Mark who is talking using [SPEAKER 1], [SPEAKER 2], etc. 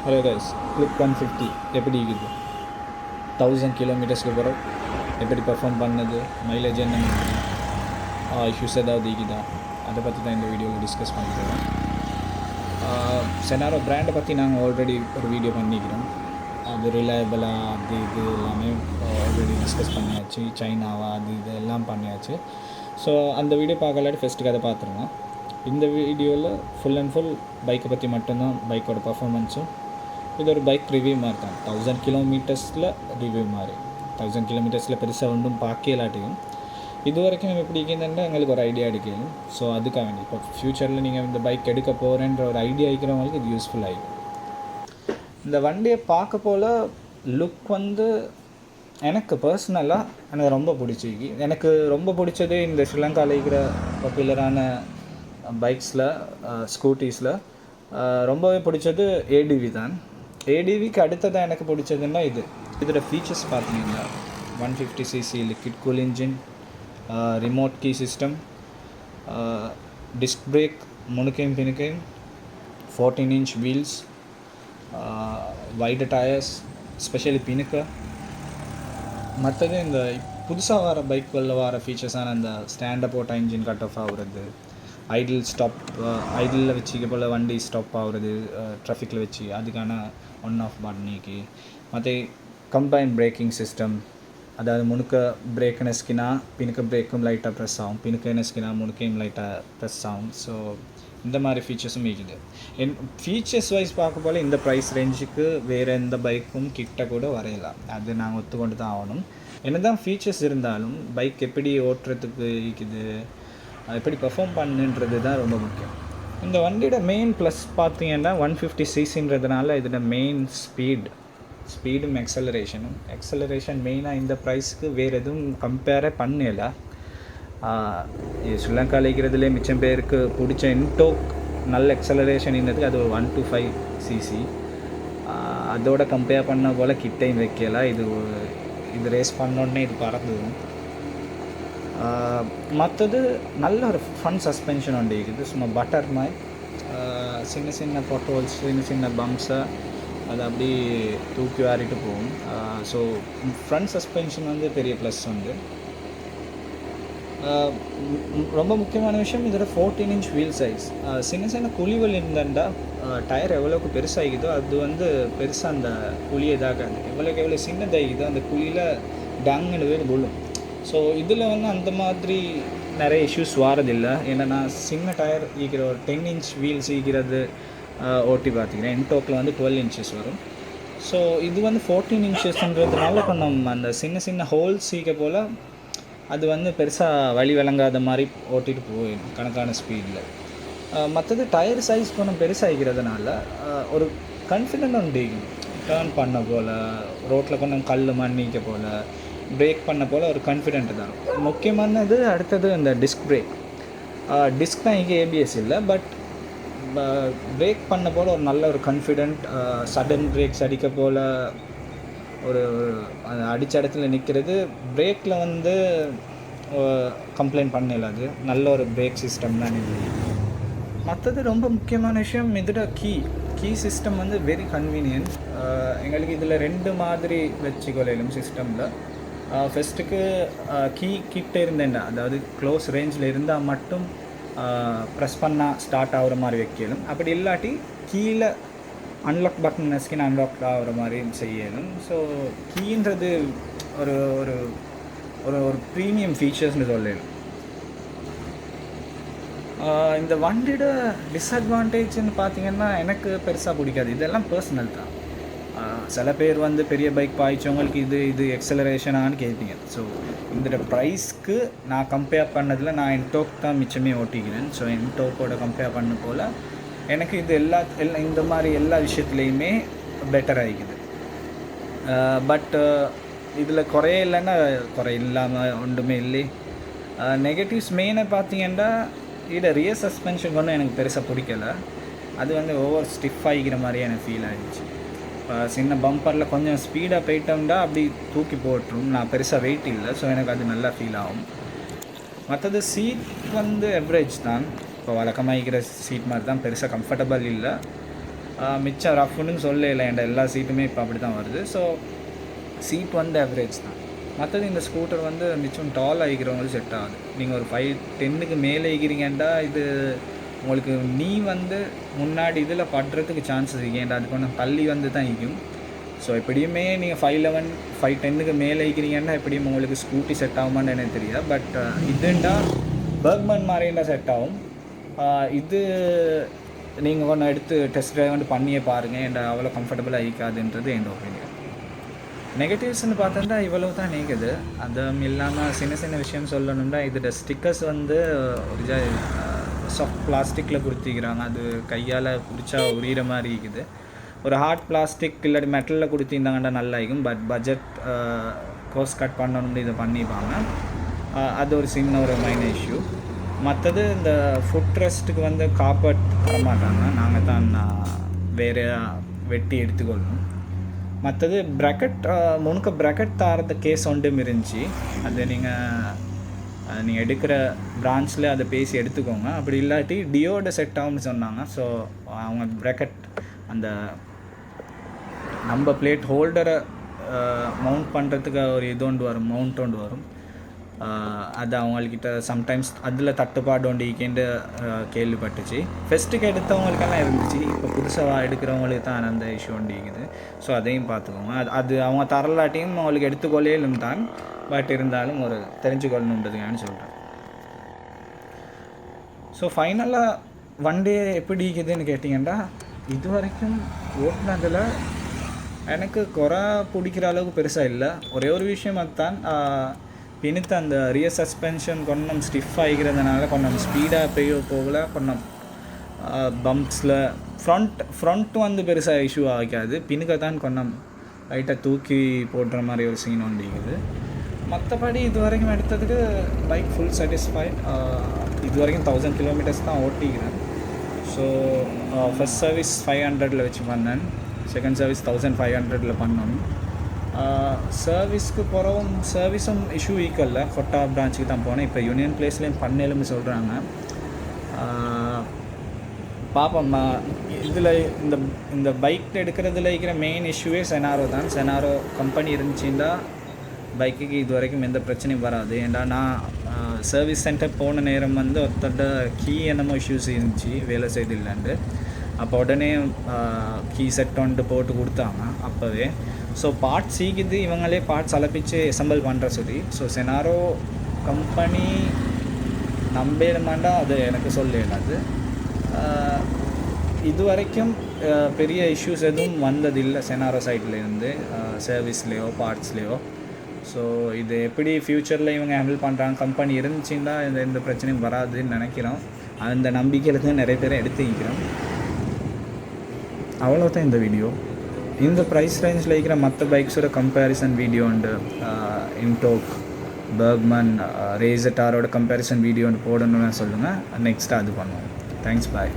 [SPEAKER 1] Hello guys, click 150 எப்படி இருக்குது? 1000 கிலோமீட்டர்ஸ்க்கு பிறகு எப்படி பர்ஃபார்ம் பண்ணுது, மைலேஜ் என்ன இஷ்யூஸ் ஏதாவது இருக்குதா, அதை பற்றி தான் இந்த வீடியோவில் டிஸ்கஸ் பண்ணிக்கிறோம். செனாரோ பிராண்டை பற்றி நாங்கள் ஆல்ரெடி ஒரு வீடியோ பண்ணிக்கிறோம். அது ரிலையபிளாக அது இது எல்லாமே ஆல்ரெடி டிஸ்கஸ் பண்ணியாச்சு. சைனாவா அது இது எல்லாம் பண்ணியாச்சு. ஸோ அந்த வீடியோ பார்க்கலாட்டி ஃபஸ்ட்டுக்கு அதை பார்த்துருங்க. இந்த வீடியோவில் ஃபுல் அண்ட் ஃபுல் பைக்கை பற்றி மட்டும்தான், பைக்கோட பர்ஃபார்மன்ஸும். இது ஒரு பைக் ரிவ்யூ மாதிரி தான். 1000 கிலோமீட்டர்ஸில் ரிவ்யூ மாதிரி. 1000 கிலோமீட்டர்ஸில் பெருசாக ஒன்றும் பார்க்கலாட்டியும் இது வரைக்கும் எப்படி இருக்குதுன்னா எங்களுக்கு ஒரு ஐடியா எடுக்கணும். ஸோ அதுக்காக வேண்டி இப்போ ஃப்யூச்சரில் நீங்கள் இந்த பைக் எடுக்க போகிறேன்ற ஒரு ஐடியா இருக்கிறவங்களுக்கு இது யூஸ்ஃபுல் ஆகிடும். இந்த வண்டியை பார்க்க போல் லுக் வந்து எனக்கு பர்சனலாக எனக்கு ரொம்ப பிடிச்சிருக்கு. எனக்கு ரொம்ப பிடிச்சது இந்த ஸ்ரீலங்காவில் இருக்கிற பாப்புலரான பைக்ஸில், ஸ்கூட்டிஸில் ரொம்பவே பிடிச்சது ஏடிவி தான். ஏடிவிக்கு அடுத்ததாக எனக்கு பிடிச்சதுன்னா இதோட ஃபீச்சர்ஸ் பார்த்தீங்கன்னா 150cc liquid cool engine, remote key system, disc brake முனுக்கையும் பினுக்கையும், 14-inch wheels, wide tyres, specially பினுக்க. மற்றது இந்த புதுசாக வர பைக்குகளில் வர ஃபீச்சர்ஸான அந்த ஸ்டாண்டப் போட்ட இன்ஜின் கட் ஆஃப் ஆகுறது, ஐடில் வச்சுக்க போல் வண்டி ஸ்டாப் ஆகுறது ட்ராஃபிக்கில் வச்சு, அதுக்கான ஒன் ஆஃப் பட்டனிக்கு. மற்ற கம்பைன் பிரேக்கிங் சிஸ்டம், அதாவது முனுக்க பிரேக் நெஸ்கினா பினுக்க பிரேக்கும் லைட்டாக ப்ரெஸ் ஆகும், பினுக்க நெஸ்கினா முனுக்கையும் லைட்டாக ப்ரெஸ் ஆகும். ஸோ இந்த மாதிரி ஃபீச்சர்ஸும் இருக்குது. ஃபீச்சர்ஸ் வைஸ் பார்க்க போல் இந்த ப்ரைஸ் ரேஞ்சுக்கு வேறு எந்த பைக்கும் கிட்ட கூட வரையலாம். அது நாங்கள் ஒத்துக்கொண்டு தான் ஆகணும். என்ன தான் ஃபீச்சர்ஸ் இருந்தாலும் பைக் எப்படி ஓட்டுறதுக்கு இருக்குது, எப்படி பர்ஃபார்ம் பண்ணுன்றது தான் ரொம்ப முக்கியம். இந்த வண்டியோட மெயின் ப்ளஸ் பார்த்தீங்கன்னா 150cc இதோட மெயின் ஸ்பீடும் எக்ஸலரேஷன் மெயினாக இந்த ப்ரைஸ்க்கு வேறு எதுவும் கம்பேரே பண்ணலை. ஸ்ரீலங்காவில் இருக்கிறதுலே மிச்சம் பேருக்கு பிடிச்ச இன்டோக் நல்ல எக்ஸலரேஷன் இருந்ததுக்கு அது ஒரு 125cc. அதோட கம்பேர் பண்ண போல் கிட்டையும் வைக்கல. இது ரேஸ் பண்ணோடனே இது பறந்துடும். மற்றது நல்ல ஒரு ஃபன் சஸ்பென்ஷன் ஒன்று இருக்குது. சும்மா பட்டர் மாதிரி சின்ன சின்ன பொட்டோல்ஸ், சின்ன பம்ப்ஸை அது அப்படி தூக்கி வாரிட்டு போகும். ஸோ ஃப்ரண்ட் சஸ்பென்ஷன் வந்து பெரிய ப்ளஸ் உண்டு. ரொம்ப முக்கியமான விஷயம் இதோட 14-inch வீல் சைஸ். சின்ன குழிகள் இருந்தாண்டா டயர் எவ்வளோக்கு பெருசாகிதோ அது வந்து பெருசாக அந்த குழியை இதாகாது. எவ்வளோ சின்னதாகிதோ அந்த குழியில் டங்குன்னு வேறு விழும். ஸோ இதில் வந்து அந்த மாதிரி நிறைய இஷ்யூஸ் வாரதில்லை. ஏன்னா சின்ன டயர் ஈக்கிற ஒரு 10-inch வீல்ஸ் ஈக்கிறது ஓட்டி பார்த்திங்கன்னா இன்டோக்கில் வந்து 12 inches வரும். ஸோ இது வந்து 14 inchesன்றதுனால கொஞ்சம் அந்த சின்ன ஹோல்ஸ் ஈக்க போல் அது வந்து பெருசாக வழி விளங்காத மாதிரி ஓட்டிகிட்டு போயிடும் கணக்கான ஸ்பீடில். மற்றது டயர் சைஸ் கொஞ்சம் பெருசாகிக்கிறதுனால ஒரு கான்ஃபிடென்ட் உண்டு. டேர்ன் பண்ண போல், ரோட்டில் கொஞ்சம் கல் மண்ணிக்க போல், பிரேக் பண்ண போல் ஒரு கான்ஃபிடென்ட் தான். முக்கியமானது அடுத்தது இந்த டிஸ்க் தான். இங்கே ஏபிஎஸ் இல்லை, பட் பிரேக் பண்ண போல் ஒரு நல்ல ஒரு கான்ஃபிடென்ட். சடன் பிரேக்ஸ் அடிக்க போல் ஒரு அடித்த இடத்துல நிற்கிறது. பிரேக்கில் வந்து கம்ப்ளைண்ட் பண்ணல. அது நல்ல ஒரு பிரேக் சிஸ்டம் தான் இது. மற்றது ரொம்ப முக்கியமான விஷயம் இதோட கீ சிஸ்டம் வந்து வெரி கன்வீனியன்ட். எங்களுக்கு இதில் 2 மாதிரி வச்சுக்கொள்ளும் சிஸ்டமில். ஃபஸ்ட்டுக்கு கீ கிட்ட இருந்தேன்டா, அதாவது க்ளோஸ் ரேஞ்சில் இருந்தால் மட்டும் ப்ரெஸ் பண்ணால் ஸ்டார்ட் ஆகிற மாதிரி வைக்கலும். அப்படி இல்லாட்டி கீழே அன்லாக் பட்டன் நெஸ்கின் அன்லாக் ஆகிற மாதிரி செய்யணும். ஸோ கீன்றது ஒரு ஒரு ஒரு ஒரு ப்ரீமியம் ஃபீச்சர்ஸ்னு சொல்லணும். இந்த வண்டியோட டிஸ்அட்வான்டேஜ்னு பார்த்திங்கன்னா எனக்கு பெருசாக பிடிக்காது. இதெல்லாம் பர்சனல் தான். சில பேர் வந்து பெரிய பைக் பாய்ச்சவங்களுக்கு இது எக்ஸலரேஷனானு கேட்பீங்க. ஸோ இந்த ப்ரைஸ்க்கு நான் கம்பேர் பண்ணதில் நான் இன்டோக் தான் மிச்சமே ஓட்டிக்கிறேன். ஸோ இன்டோக்கோட கம்பேர் பண்ண போல் எனக்கு இது எல்லாம் இந்த மாதிரி எல்லா விஷயத்துலேயுமே பெட்டர் ஆகிக்குது. பட் இதில் குறை இல்லாமல் ஒன்றுமே இல்லை. நெகட்டிவ்ஸ் மெயினாக பார்த்தீங்கன்னா இதோட ரியர் சஸ்பென்ஷன் ஒன்றும் எனக்கு பெருசாக பிடிக்கலை. அது வந்து ஓவர் ஸ்டிஃப் ஆகிக்கிற மாதிரியே எனக்கு ஃபீல் ஆகிடுச்சு. இப்போ சின்ன பம்பரில் கொஞ்சம் ஸ்பீடாக போயிட்டோம்னா அப்படி தூக்கி போட்டுரும். நான் பெருசாக வெயிட் இல்லை, ஸோ எனக்கு அது நல்லா ஃபீல் ஆகும். மற்றது சீட் வந்து எவரேஜ் தான். இப்போ வழக்கமாக இருக்கிற சீட் மாதிரி தான், பெருசாக கம்ஃபர்டபுள் இல்லை. மிச்சம் ரஃப்னு சொல்லலை, என் எல்லா சீட்டுமே இப்போ அப்படி தான் வருது. ஸோ சீட் வந்து ஆவரேஜ் தான். மற்றது இந்த ஸ்கூட்டர் வந்து மிச்சம் டால் ஆகிக்கிறவங்களுக்கு செட் ஆகுது. நீங்கள் ஒரு 5'10" மேலே ஆகிக்கிறீங்கண்டா இது உங்களுக்கு நீ வந்து முன்னாடி இதில் படுறதுக்கு சான்சஸ் இருக்கேன்டா, அது கொஞ்சம் தள்ளி வந்து தான் இருக்கும். ஸோ எப்படியுமே நீங்கள் 5'11", 5'10" மேலே ஆகிக்கிறீங்கன்னா எப்படியும் உங்களுக்கு ஸ்கூட்டி செட் ஆகுமான்னு எனக்கு தெரியாது. பட் இதுண்டா பர்க்மன் மாதிரிண்டா செட் ஆகும். இது நீங்கள் ஒன்று எடுத்து டெஸ்ட் ட்ரைவ் வந்து பண்ணியே பாருங்கள், என்ட அவ்வளோ கம்ஃபர்டபுளாக ஆகிக்காதுன்றது என் ஒப்பீனியன். நெகட்டிவ்ஸ்னு பார்த்தா இவ்வளோ தான் நீக்குது. அதுவும் இல்லாமல் சின்ன சின்ன விஷயம் சொல்லணும்னா இதோட ஸ்டிக்கர்ஸ் வந்து ஒரு சாஃப்ட் பிளாஸ்டிக்கில் கொடுத்திக்கிறாங்க. அது கையால் பிடிச்சா உரிகிற மாதிரி இருக்குது. ஒரு ஹார்ட் பிளாஸ்டிக் இல்லாட்டி மெட்டலில் கொடுத்திருந்தாங்கன்னா நல்லா இருக்கும். பட் பட்ஜெட் கோஸ்ட் கட் பண்ணணும்னு இதை பண்ணிப்பாங்க. அது ஒரு சின்ன ஒரு மைனர் இஷ்யூ. மற்றது இந்த ஃபுட் ரெஸ்ட்டுக்கு வந்து காப்பர்ட் தரமாட்டாங்க, நாங்கள் தான் வேறு வெட்டி எடுத்துக்கொள்ளணும். மற்றது ப்ராக்கெட் முனுக்க ப்ராக்கெட் தாரத கேஸ் ஒன்றும் இருந்துச்சு. அது நீங்கள் எடுக்கிற பிரான்ச்சில் அதை பேசி எடுத்துக்கோங்க. அப்படி இல்லாட்டி டியோட செட் ஆகும்னு சொன்னாங்க. ஸோ அவங்க ப்ராக்கெட் அந்த நம்ம பிளேட் ஹோல்டரை மவுண்ட் பண்ணுறதுக்கு ஒரு இது ஒன்று வரும், மவுண்ட் ஒன்று வரும். அது அவங்கக்கிட்ட சம்டைம்ஸ் அதில் தட்டுப்பாடு ஒண்டிக்கிண்டு கேள்விப்பட்டுச்சு. ஃபெஸ்ட்டுக்கு எடுத்தவங்களுக்கெல்லாம் இருந்துச்சு. இப்போ புதுசாக எடுக்கிறவங்களுக்கு தான் அந்த இஷ்யூ ஒண்டிக்குது. ஸோ அதையும் பார்த்துக்கோங்க. அது அவங்க தரலாட்டியும் அவங்களுக்கு எடுத்துக்கொள்ளையிலும் தான். பட் இருந்தாலும் ஒரு தெரிஞ்சுக்கொள்ளணுன்றதுக்கான்னு சொல்கிறேன். ஸோ ஃபைனலாக வண்டி எப்படி இருக்குதுன்னு கேட்டிங்கன்னா, இது வரைக்கும் ஓட்டுனதில் எனக்கு குறை பிடிக்கிற அளவுக்கு பெருசாக இல்லை. ஒரே ஒரு விஷயம் அதுதான், பின்னித்து அந்த ரியர் சஸ்பென்ஷன் கொஞ்சம் ஸ்டிஃப் ஆகிக்கிறதுனால கொஞ்சம் ஸ்பீடாக போகல. கொஞ்சம் பம்ப்ஸில் ஃப்ரண்ட் வந்து பெருசாக இஷ்யூ ஆகாது. பின்னுக்க தான் கொஞ்சம் லைட்டாக தூக்கி போடுற மாதிரி ஒரு சீன் ஒன்று இருக்குது. மற்றபடி இது வரைக்கும் எடுத்ததுக்கு பைக் ஃபுல் சாட்டிஸ்ஃபைட். இது வரைக்கும் 1000 kilometers தான் ஓட்டிக்கிறேன். ஸோ ஃபஸ்ட் சர்வீஸ் 500 வச்சு பண்ணேன். செகண்ட் சர்வீஸ் 1500 பண்ணணும். சர்வீஸ்க்கு போகிறோம். சர்வீஸும் இஷ்யூ ஈக்குவல்ல. கொட்டா பிரான்ச்சுக்கு தான் போனேன். இப்போ யூனியன் பிளேஸ்லேயும் பண்ணேலும்னு சொல்கிறாங்க. பார்ப்போம். இதில் இந்த பைக் எடுக்கிறதுல இருக்கிற மெயின் இஷ்யூவே செனாரோ தான். செனாரோ கம்பெனி இருந்துச்சுன்னா பைக்குக்கு இது வரைக்கும் எந்த பிரச்சனையும் வராது. ஏன்னா நான் சர்வீஸ் சென்டர் போன நேரம் வந்து ஒருத்தட்ட கீ என்னமோ இஷ்யூஸ் இருந்துச்சு, வேலை செய்து இல்லைண்டு. அப்போ உடனே கீ செட் வந்துட்டு போட்டு கொடுத்தாங்க அப்போவே. ஸோ பார்ட்ஸ் சீக்கிது, இவங்களே பார்ட்ஸ் அலப்பிச்சு அசம்பிள் பண்ணுற சொல்லி. ஸோ செனாரோ கம்பெனி நம்பேமாண்டா அது எனக்கு சொல்லலாது. இது வரைக்கும் பெரிய இஷ்யூஸ் எதுவும் வந்ததில்லை செனாரோ சைட்லேருந்து, சர்வீஸ்லேயோ பார்ட்ஸ்லேயோ. ஸோ இது எப்படி ஃப்யூச்சரில் இவங்க ஹேண்டில் பண்ணுறாங்க, கம்பெனி இருந்துச்சுன்னா எந்த பிரச்சனையும் வராதுன்னு நினைக்கிறோம். அந்த நம்பிக்கையில் தான் நிறைய பேரை எடுத்துக்கிறோம். அவ்வளோதான் இந்த வீடியோ. இந்த ப்ரைஸ் ரேஞ்சில் இருக்கிற மற்ற பைக்ஸோட கம்பேரிசன் வீடியோ உண்டு. இன்டோக், பர்க்மன், ரேசர் டாரோட கம்பேரிசன் வீடியோ ஒன்று போடணும்னு சொல்லுங்கள். நெக்ஸ்ட்டு அது பண்ணுவோம். தேங்க்ஸ், பாய்.